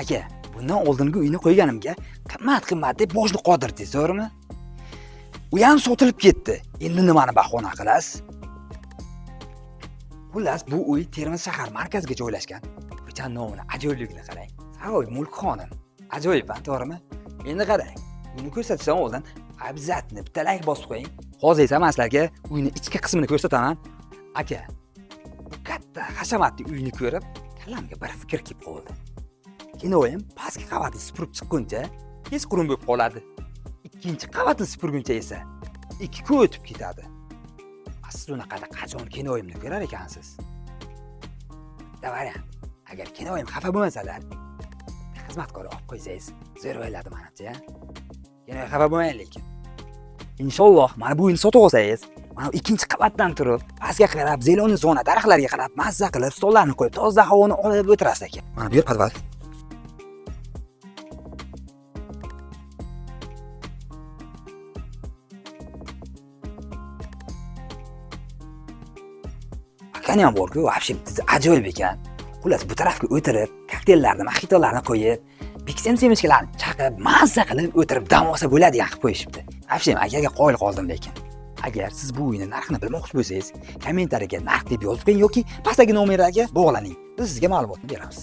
Aka, bundan oldingi uyni qo'yganimga qimmat deb boshni qotirdingiz, to'g'rimi? U ham sotilib ketdi. Endi nimani bahona qilasiz? Xullas, bu uy Termiz shahar markaziga joylashgan. Ko'cha nomini ajoyibligini qarang. Saroy mulk xonim. Ajoyib, to'g'rimi? Endi qarang. Buni ko'rsatishdan oldin obязательно bitta like bosib qo'ying. Hozir esa men sizlarga uyning ichki qismini ko'rsataman. Aka, bu katta hashamatli uyni ko'rib, kallamga bir fikr kelib qoldi. Kinoyim pastki qavatni supurib chiqquncha kechqurun bo'lib qoladi. Ikkinchi qavatni supurguncha esa 2 kun o'tib ketadi. Siz unaqada qachon kinoyimni ko'rar ekansiz? Davarian, agar kinoyim xafa bo'lmasalar, xizmatkor olib qo'ysangiz, zo'r bo'ladi menimcha. Kinoy xafa bo'lmang lekin. Inshaalloh, mana bu uyni sotib olsangiz, mana ikkinchi qavatdan turib, pastga qarab, zeloniy zona daraxtlarga qarab, mazza qilib, stollarni qo'yib, toza havoni olib o'tirasiz ekan. Mana bu yer podval. Akani ham bor-ku, вообще ajoyib ekan. Xullas, bu tarafga o'tirib, kokteyllarni, maxitolarni qo'yib, biksem semishkalarni chaqib, mazza qilib o'tirib dam olsa bo'ladigan qilib qo'yishibdi. Вообще akaga qoyil qoldim lekin. Agar siz bu uyning narxini bilmoqchi bo'lsangiz, kommentariyaga narx deb yozib qo'ying yoki pastdagi nomerlarga bog'laning. Biz sizga ma'lumotni beramiz.